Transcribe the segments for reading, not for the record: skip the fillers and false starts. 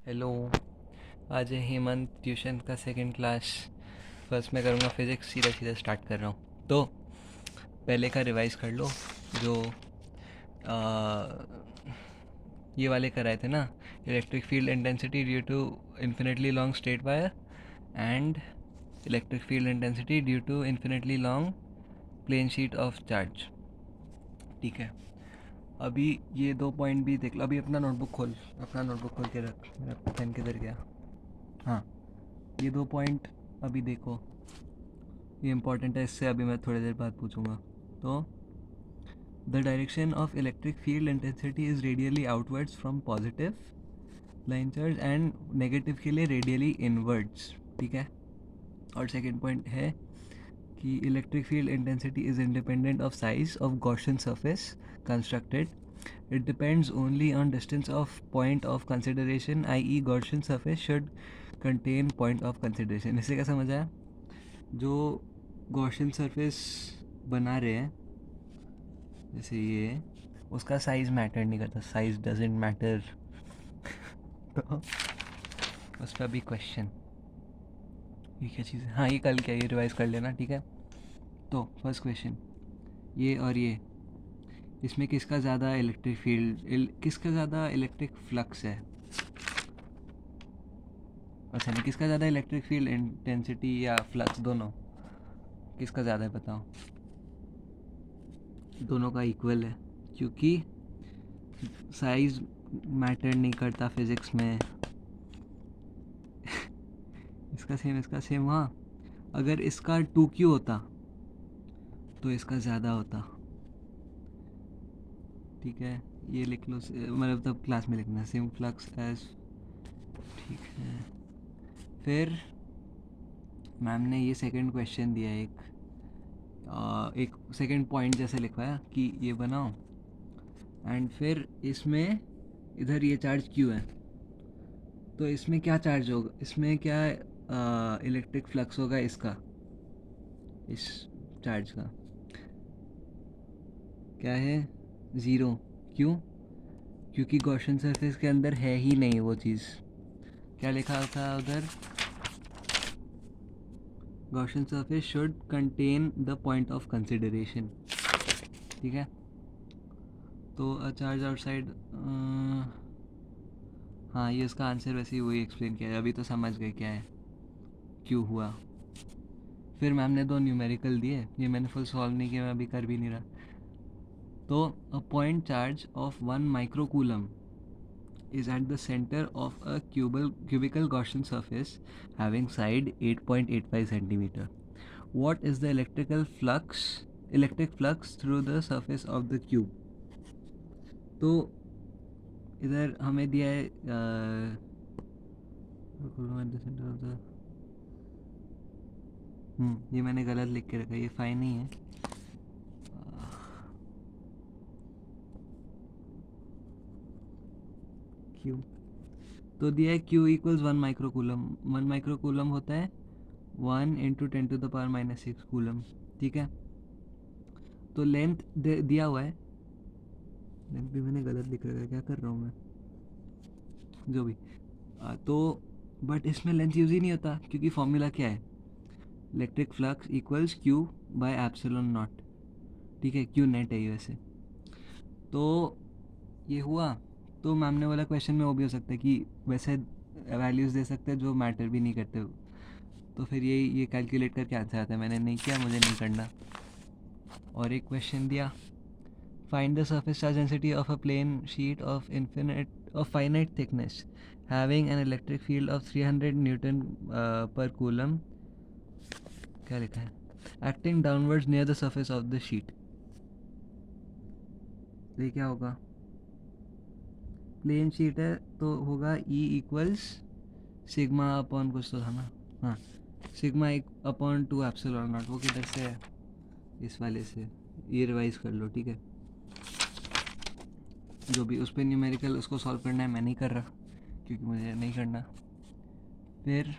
Hello. आज है Hemant tuition का सेकंड क्लास। फर्स्ट मैं करूँगा फिज़िक्स, सीधा सीधा स्टार्ट कर रहा हूँ। तो पहले का रिवाइज कर लो जो ये वाले कराए थे ना। Electric field intensity due to infinitely long straight wire and electric field intensity due to infinitely long plane sheet of charge. ठीक है, अभी ये दो पॉइंट भी देख लो। अभी अपना नोटबुक खोल के रख। मेरा पेन किधर गया? हाँ, ये दो पॉइंट अभी देखो, ये इंपॉर्टेंट है। इससे अभी मैं थोड़ी देर बाद पूछूंगा। तो the direction of electric field intensity is radially outwards from positive line charge and negative के लिए रेडियली इनवर्ड्स। ठीक है। और सेकेंड पॉइंट है कि electric field intensity is independent of size of Gaussian surface constructed. It depends only on distance of point of consideration, i.e. Gaussian surface should contain point of consideration. इससे क्या समझ आया? जो गॉसियन सरफेस बना रहे हैं जैसे ये, उसका साइज मैटर नहीं करता, साइज डजेंट मैटर। तो उस पर अभी क्वेश्चन, ये क्या चीज़ है? हाँ, ये कल क्या, ये रिवाइज कर लेना। ठीक है। तो फर्स्ट क्वेश्चन, ये और ये, इसमें किसका ज़्यादा इलेक्ट्रिक फील्ड, किसका ज़्यादा इलेक्ट्रिक फ्लक्स है? अच्छा नहीं, किसका ज़्यादा इलेक्ट्रिक फील्ड इंटेंसिटी या फ्लक्स, दोनों किसका ज़्यादा है बताओ? दोनों का इक्वल है, क्योंकि साइज मैटर नहीं करता फिज़िक्स में। इसका सेम। हाँ, अगर इसका 2Q होता तो इसका ज़्यादा होता। ठीक है, ये लिख लो, मतलब तब क्लास में लिखना सेम फ्लक्स एज। ठीक है। फिर मैम ने ये सेकंड क्वेश्चन दिया, एक सेकंड पॉइंट जैसे लिखवाया कि ये बनाओ, एंड फिर इसमें इधर ये चार्ज क्यों है, तो इसमें क्या चार्ज होगा, इसमें क्या इलेक्ट्रिक फ्लक्स होगा इसका, इस चार्ज का क्या है? ज़ीरो। क्यों? क्योंकि गॉसियन सरफेस के अंदर है ही नहीं वो चीज़। क्या लिखा था उधर? Gaussian surface should contain the point of consideration. ठीक है। तो अ चार्ज आउटसाइड, हाँ, ये इसका आंसर वैसे ही वही एक्सप्लेन किया है, अभी तो समझ गए क्या है, क्यों हुआ। फिर मैम ने दो न्यूमेरिकल दिए, ये मैंने फुल सॉल्व नहीं किया, मैं अभी कर भी नहीं रहा। तो a point charge of 1 microcoulomb is at the center of a cubical Gaussian surface having side 8.85 centimeter. What is the electric flux through the surface of the cube? तो इधर हमें दिया है ये मैंने गलत लिख के रखा, ये फाइन नहीं है। क्यू तो दिया है, Q इक्वल्स 1 माइक्रोकूलम। 1 माइक्रोकूलम होता है 1 × 10⁻⁻⁶ कूलम। ठीक है। तो लेंथ दिया हुआ है, लेंथ भी मैंने गलत लिख रखा है, क्या कर रहा हूँ मैं, जो भी। तो बट इसमें लेंथ यूज़ ही नहीं होता, क्योंकि फॉर्मूला क्या है? Electric flux equals Q bye epsilon not. ठीक है, Q नेट है ये वैसे। तो ये हुआ। तो मैम ने बोला क्वेश्चन में वो भी हो सकता है कि वैसे वैल्यूज़ दे सकते हैं जो मैटर भी नहीं करते, तो फिर ये कैलकुलेट करके आंसर आता है। मैंने नहीं किया, मुझे नहीं करना। और एक क्वेश्चन दिया, find the surface charge density of a plane sheet of finite thickness having an electric field of 300 newton per coulomb. क्या लिखा है? Acting downwards near the surface of the sheet. ये क्या होगा? प्लेन शीट है तो होगा E इक्वल्स सिग्मा अपॉन कुछ तो था ना। हाँ, सिग्मा अपॉन 2 एप्सिलॉन नॉट। वो किधर से है? इस वाले से। ये रिवाइज कर लो। ठीक है, जो भी उस पर न्यूमेरिकल उसको सॉल्व करना है, मैं नहीं कर रहा क्योंकि मुझे नहीं करना। फिर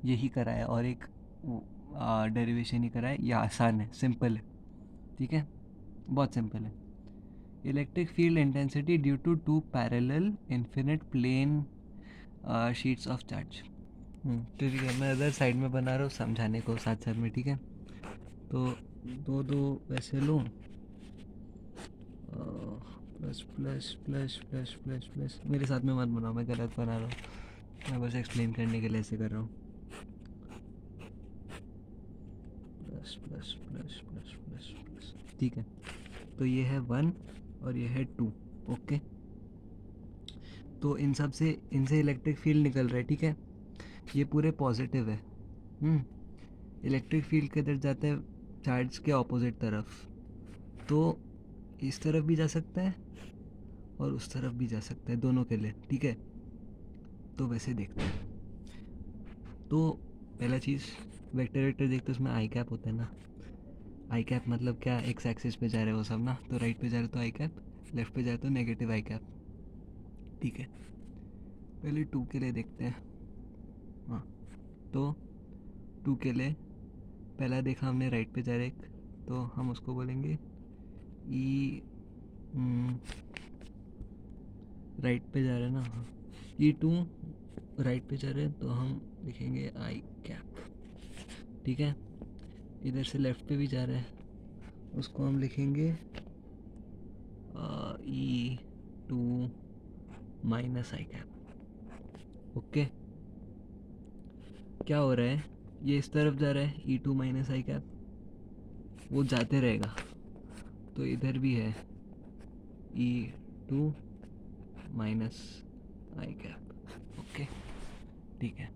यही करा है और एक डेरिवेशन ही करा है, यह आसान है, सिंपल है। ठीक है, बहुत सिंपल है। Electric field intensity due to 2 parallel infinite plane sheets of charge. ठीक है, मैं अदर साइड में बना रहा हूँ समझाने को साथ साथ में, ठीक है। तो दो दो वैसे लूँ, plus plus plus plus plus plus, मेरे साथ में मत बनाओ, मैं गलत बना रहा हूँ, मैं बस एक्सप्लेन करने के लिए ऐसे कर रहा हूँ। Plus plus plus plus plus plus, ठीक है। तो ये है 1 और ये है 2, ओके। तो इन सब से इनसे इलेक्ट्रिक फील्ड निकल रहा है, ठीक है। ये पूरे पॉजिटिव है। इलेक्ट्रिक फील्ड किधर जाता है? चार्ज के ऑपोजिट तरफ। तो इस तरफ भी जा सकता है और उस तरफ भी जा सकता है, दोनों के लिए, ठीक है। तो वैसे देखते हैं। तो पहला चीज़, वेक्टर वेक्टर देखते उसमें आई कैप होता है ना। आई कैप मतलब क्या? एक्स एक्सिस पे जा रहे हैं वो सब ना, तो राइट पे जा रहे तो आई कैप, लेफ्ट पे जा रहे तो नेगेटिव आई कैप, ठीक है। पहले 2 के लिए देखते हैं। हाँ, तो 2 के लिए पहला देखा हमने, राइट पे जा रहे एक, तो हम उसको बोलेंगे ई, राइट पे जा रहे हैं ना, E2 राइट पे जा रहे हैं, तो हम लिखेंगे आई कैप, ठीक है। इधर से लेफ्ट पे भी जा रहे हैं, उसको हम लिखेंगे E2 माइनस आई कैप, ओके। क्या हो रहा है? ये इस तरफ जा रहा है, E2 माइनस आई कैप, वो जाते रहेगा, तो इधर भी है E2 माइनस आई कैप, ओके, ठीक है।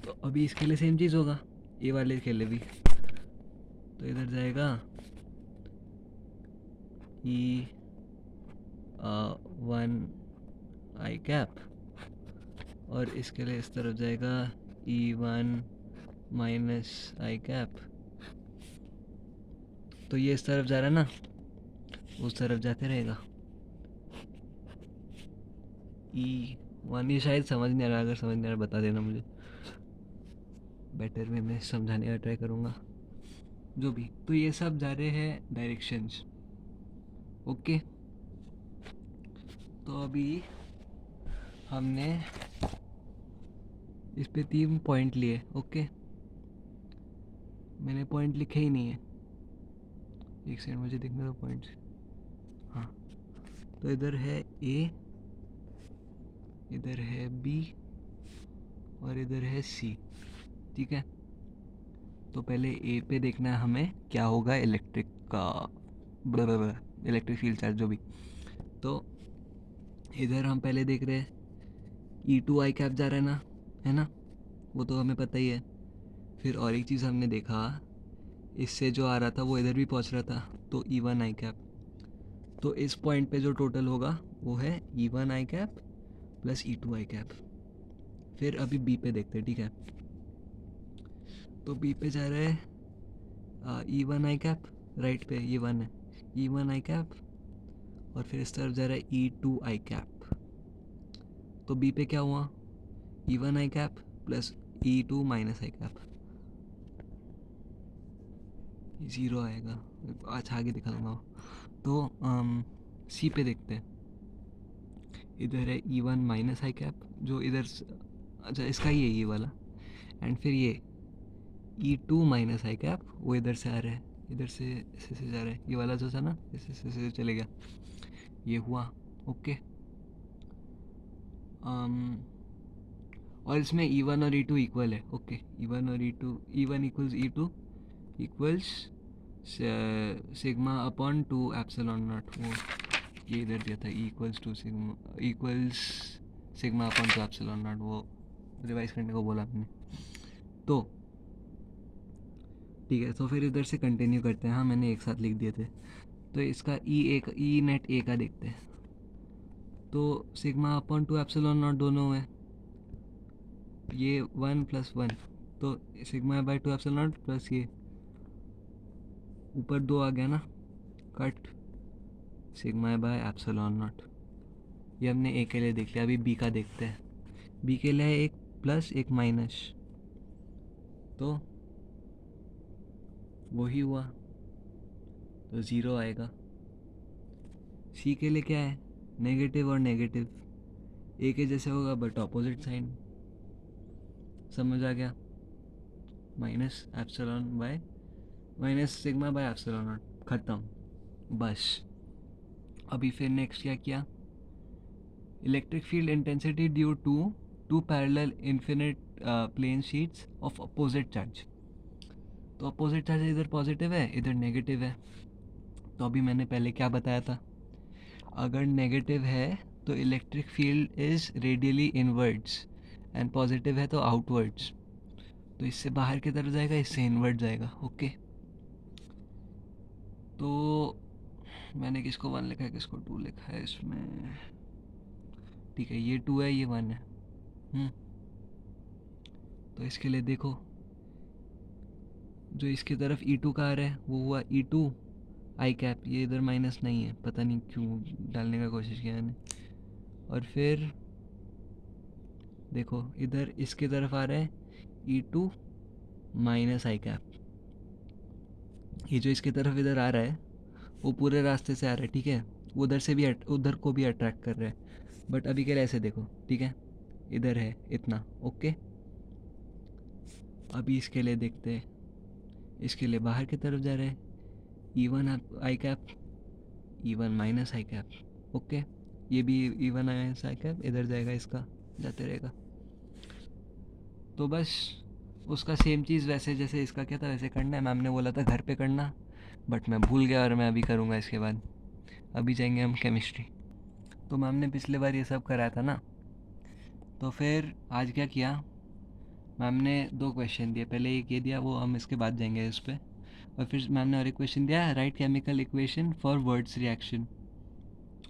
तो अभी इसके लिए सेम चीज़ होगा, ये वाले के लिए भी। तो इधर जाएगा E1 आई कैप, और इसके लिए इस तरफ जाएगा E1 माइनस आई कैप। तो ये इस तरफ जा रहा है ना, उस तरफ जाते रहेगा E1। ये शायद समझ नहीं आ रहा, अगर समझ नहीं आ रहा बता देना मुझे, बेटर वे में समझाने का ट्राई करूँगा, जो भी। तो ये सब जा रहे हैं डायरेक्शंस, ओके। तो अभी हमने इस पे 3 पॉइंट लिए, ओके। मैंने पॉइंट लिखे ही नहीं है, एक सेकंड मुझे देखने दो पॉइंट्स। हाँ, तो इधर है A, इधर है B और इधर है C, ठीक है। तो पहले A पे देखना है हमें क्या होगा इलेक्ट्रिक का, इलेक्ट्रिक फील्ड चार्ज जो भी। तो इधर हम पहले देख रहे हैं E2 आई कैप जा रहा है ना, है ना, वो तो हमें पता ही है। फिर और एक चीज़ हमने देखा, इससे जो आ रहा था वो इधर भी पहुंच रहा था, तो E1 आई कैप। तो इस पॉइंट पे जो टोटल होगा वो है E1 आई कैप प्लस E2 आई कैप। फिर अभी B पे देखते हैं, ठीक है। तो B पे जा रहे हैं E1 आई कैप, राइट पे E1 है, E1 आई कैप, और फिर इस तरफ जा रहा है E2 आई कैप। तो B पे क्या हुआ? E1 आई कैप प्लस E2 माइनस आई कैप, 0 आएगा। अच्छा, आगे दिखा दूंगा। तो C पे देखते हैं, इधर है E1 माइनस आई कैप, जो इधर अच्छा इसका ही है ये वाला, एंड फिर ये E2 माइनस आई कैप, वो इधर से आ रहा है, इधर से ऐसे से जा रहा है, ये वाला जो था ना ऐसे से चले गया, ये हुआ, ओके। और इसमें E1 और E2 इक्वल है, ओके। E1 और E2, E1 equals E2 equals sigma upon 2 epsilon naught, वो ये इधर दिया था, equals to sigma, equals sigma upon 2 epsilon naught, वो रिवाइज करने को बोला आपने। तो ठीक है, तो फिर इधर से कंटिन्यू करते हैं। हाँ, मैंने एक साथ लिख दिए थे। तो इसका ई नेट ए का देखते हैं। तो सिग्मा अपॉन 2 एप्सिलॉन नॉट दोनों है, ये 1 प्लस 1, तो sigma by 2 epsilon not plus ये ऊपर 2 आ गया ना, cut sigma by epsilon not. ये हमने ए के लिए देख लिया, अभी बी का देखते हैं। बी के लिए एक प्लस एक माइनस, तो वही हुआ, तो 0 आएगा। सी के लिए क्या है? नेगेटिव और नेगेटिव, ए के जैसे होगा बट ऑपोजिट साइन। समझ आ गया? Minus epsilon by minus sigma by epsilon naught, ख़त्म बस। अभी फिर नेक्स्ट क्या किया, electric field intensity due to two parallel infinite plane sheets of opposite charge. तो अपोजिट चार्ज इधर पॉजिटिव है, इधर नेगेटिव है। तो अभी मैंने पहले क्या बताया था, अगर नेगेटिव है तो electric field is radially inwards and positive है तो आउटवर्ड्स। तो इससे बाहर की तरफ जाएगा, इससे इनवर्ड जाएगा। ओके, तो मैंने किसको 1 लिखा है, किसको 2 लिखा है इसमें। ठीक है, ये 2 है, ये 1 है। तो इसके लिए देखो, जो इसकी तरफ E2 का आ रहा है वो हुआ E2 आई कैप। ये इधर माइनस नहीं है, पता नहीं क्यों डालने का कोशिश किया मैंने। और फिर देखो इधर इसकी तरफ आ रहा है E2 माइनस आई कैप। ये जो इसकी तरफ इधर आ रहा है वो पूरे रास्ते से आ रहा है, ठीक है। उधर से भी उधर को भी अट्रैक्ट कर रहा है, बट अभी के लिए ऐसे देखो, ठीक है। इधर है इतना, ओके। अभी इसके लिए देखते हैं, इसके लिए बाहर की तरफ जा रहे हैं E1 आई कैप, E1 माइनस आई कैप, ओके। ये भी E1 माइनस आई कैप इधर जाएगा, इसका जाते रहेगा। तो बस उसका सेम चीज़ वैसे जैसे इसका क्या था वैसे करना है। मैम ने बोला था घर पे करना, बट मैं भूल गया और मैं अभी करूँगा इसके बाद। अभी जाएंगे हम केमिस्ट्री। तो मैम ने पिछले बार ये सब कराया था ना, तो फिर आज क्या किया, मैम ने 2 क्वेश्चन दिए। पहले एक ये दिया, वो हम इसके बाद जाएंगे इस पर। और फिर मैम ने और एक क्वेश्चन दिया, right chemical equation for words reaction.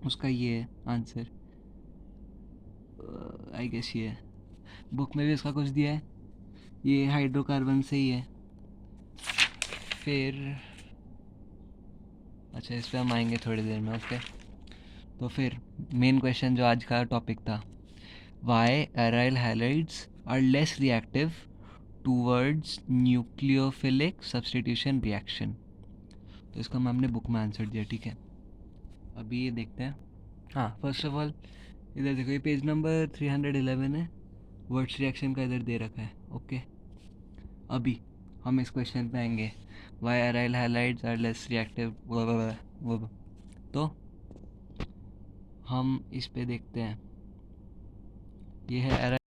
उसका ये है आंसर, आई गेस ये है। बुक में भी उसका कुछ दिया है, ये हाइड्रोकार्बन से ही है। फिर अच्छा, इस पर हम आएंगे थोड़ी देर में, ओके। तो फिर मेन क्वेश्चन जो आज का टॉपिक था, why aryl halides are less reactive towards nucleophilic substitution reaction. तो इसका मैम ने बुक में आंसर दिया, ठीक है। अभी ये देखते हैं। हाँ, फर्स्ट ऑफ ऑल इधर देखो, ये पेज नंबर 311 है, वर्ड्स रिएक्शन का इधर दे रखा है, ओके। अभी हम इस क्वेश्चन पे आएंगे, why aryl halides are less reactive वो। तो हम इस पे देखते हैं, ये है